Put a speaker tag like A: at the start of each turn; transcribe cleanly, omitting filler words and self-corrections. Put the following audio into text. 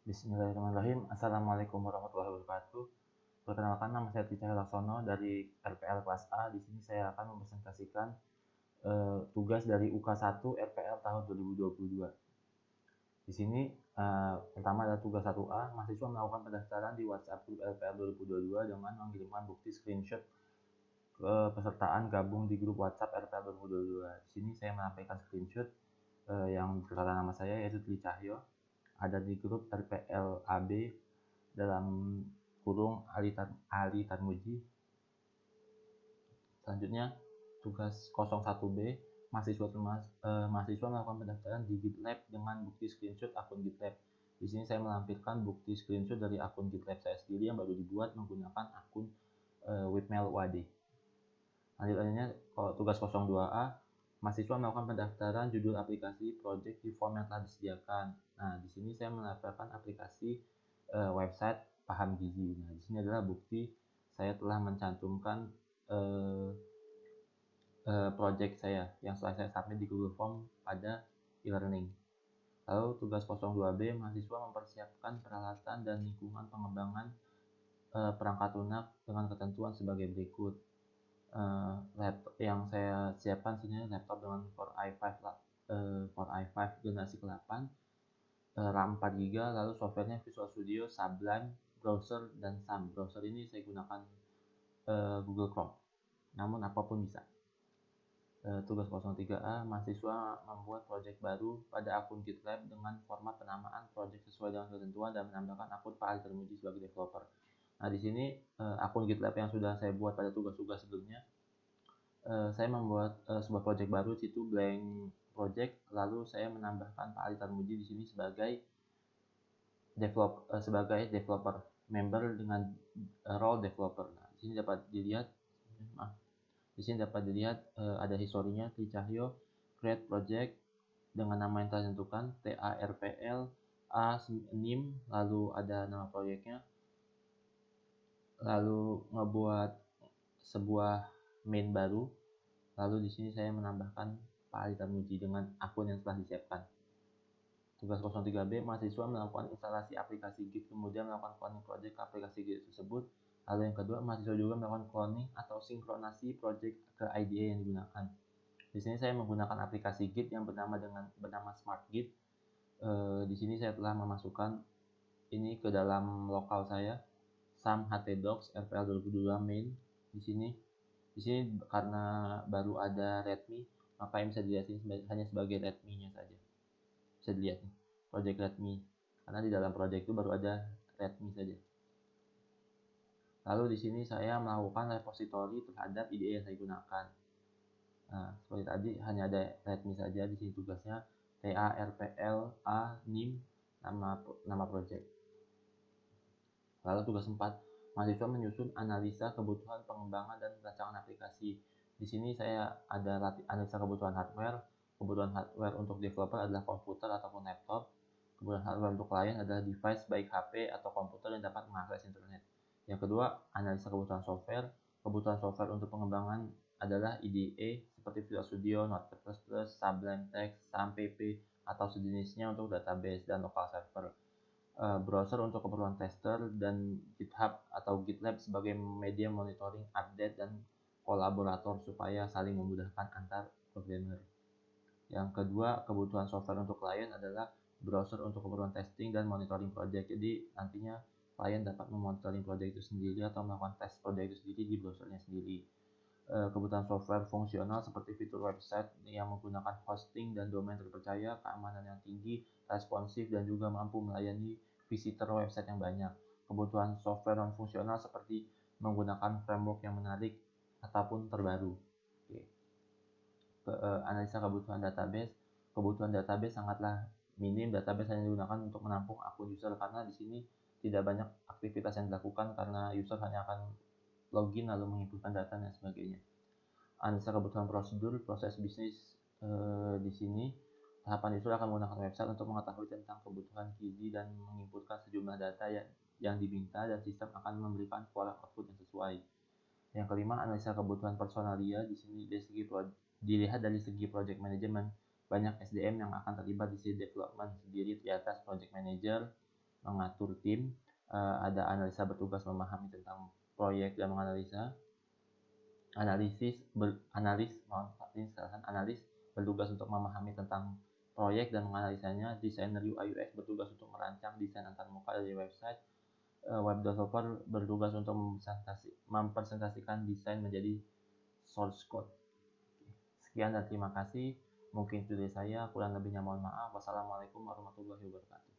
A: Bismillahirrahmanirrahim. Assalamualaikum warahmatullahi wabarakatuh. Perkenalkan, nama saya Tica Laksono dari RPL kelas A. Di sini saya akan mempresentasikan tugas dari UK1 RPL tahun 2022. Di sini pertama adalah tugas 1A. Mahasiswa melakukan pendaftaran di WhatsApp grup RPL 2022 dengan mengirimkan bukti screenshot kepesertaan gabung di grup WhatsApp RPL 2022. Di sini saya menampilkan screenshot yang berkata nama saya, yaitu Dwi Cahyo, ada di grup RPL AB dalam kurung Ali Tarmuji. Selanjutnya tugas 01B, mahasiswa melakukan pendaftaran di GitLab dengan bukti screenshot akun GitLab. Di sini saya melampirkan bukti screenshot dari akun GitLab saya sendiri yang baru dibuat menggunakan akun Webmail UAD. Lanjutnya tugas 02A, mahasiswa melakukan pendaftaran judul aplikasi project di form yang telah disediakan. Nah, di sini saya mendaftarkan aplikasi website Paham Gizi. Nah, di sini adalah bukti saya telah mencantumkan project saya yang setelah saya submit di Google Form pada e-learning. Lalu tugas 02B, mahasiswa mempersiapkan peralatan dan lingkungan pengembangan perangkat lunak dengan ketentuan sebagai berikut. Laptop yang saya siapkan sini laptop dengan Core i5 generasi ke-8, RAM 4GB, lalu softwarenya Visual Studio, Sublime, browser, dan SAM. Browser ini saya gunakan Google Chrome, namun apapun bisa. Tugas 03A, mahasiswa membuat project baru pada akun GitLab dengan format penamaan project sesuai dengan ketentuan dan menambahkan akun Pak Ali Tarmuji sebagai developer. Nah, di sini akun GitLab yang sudah saya buat pada tugas-tugas sebelumnya, saya membuat sebuah project baru, itu blank project, lalu saya menambahkan Pak Ali Tarmuji di sini sebagai developer member dengan role developer. Nah, di sini dapat dilihat ada historinya Dwi Cahyo, create project dengan nama yang telah ditentukan TARPL A NIM, lalu ada nama proyeknya, lalu ngebuat sebuah main baru, lalu di sini saya menambahkan Pak Ali Tarmuji dengan akun yang telah disiapkan. Tugas 03B, mahasiswa melakukan instalasi aplikasi Git, kemudian melakukan cloning project ke aplikasi Git tersebut. Lalu yang kedua, mahasiswa juga melakukan cloning atau sinkronasi project ke IDE yang digunakan. Di sini saya menggunakan aplikasi Git yang bernama Smart Git. Di sini saya telah memasukkan ini ke dalam lokal saya, sam htdocs rpl 2022 main. Di sini karena baru ada readme, maka yang bisa dilihat ini hanya sebagai readme-nya saja. Bisa dilihat nih, project readme, karena di dalam project itu baru ada readme saja. Lalu di sini saya melakukan repository terhadap IDE yang saya gunakan. Nah, seperti tadi hanya ada readme saja. Di sini tugasnya TARPL A-NIM, nama project. Lalu tugas 4, mahasiswa menyusun analisa kebutuhan pengembangan dan rancangan aplikasi. Di sini saya ada analisa kebutuhan hardware. Kebutuhan hardware untuk developer adalah komputer ataupun laptop. Kebutuhan hardware untuk klien adalah device baik HP atau komputer yang dapat mengakses internet. Yang kedua, analisa kebutuhan software. Kebutuhan software untuk pengembangan adalah IDE seperti Visual Studio, Notepad++, Sublime Text, SAM-PP, atau sejenisnya untuk database dan local server. Browser untuk keperluan tester, dan GitHub atau GitLab sebagai media monitoring, update, dan kolaborator supaya saling memudahkan antar programmer. Yang kedua, kebutuhan software untuk klien adalah browser untuk keperluan testing dan monitoring project. Jadi nantinya klien dapat memonitoring project itu sendiri atau melakukan tes project itu sendiri di browsernya sendiri. Kebutuhan software fungsional seperti fitur website yang menggunakan hosting dan domain terpercaya, keamanan yang tinggi, responsif, dan juga mampu melayani visitor website yang banyak. Kebutuhan software non fungsional seperti menggunakan framework yang menarik ataupun terbaru. Analisa kebutuhan database. Kebutuhan database sangatlah minim. Database hanya digunakan untuk menampung akun user, karena di sini tidak banyak aktivitas yang dilakukan karena user hanya akan login lalu menginputkan data dan sebagainya. Analisa kebutuhan prosedur, proses bisnis. Di sini tahapan user akan menggunakan website untuk mengetahui tentang kebutuhan gizi dan menginputkan sejumlah data yang diminta, dan sistem akan memberikan pola output yang sesuai. Yang kelima, analisa kebutuhan personalia. Di sini dilihat dari segi project management. Banyak SDM yang akan terlibat di sisi development sendiri di atas project manager, mengatur tim, ada analisa bertugas memahami tentang proyek dan menganalisa, analis bertugas untuk memahami tentang proyek dan menganalisanya, desainer UI UX bertugas untuk merancang desain antarmuka dari website, web developer bertugas untuk mempresentasikan desain menjadi source code. Sekian dan terima kasih. Mungkin itu dari saya, kurang lebihnya mohon maaf. Wassalamualaikum warahmatullahi wabarakatuh.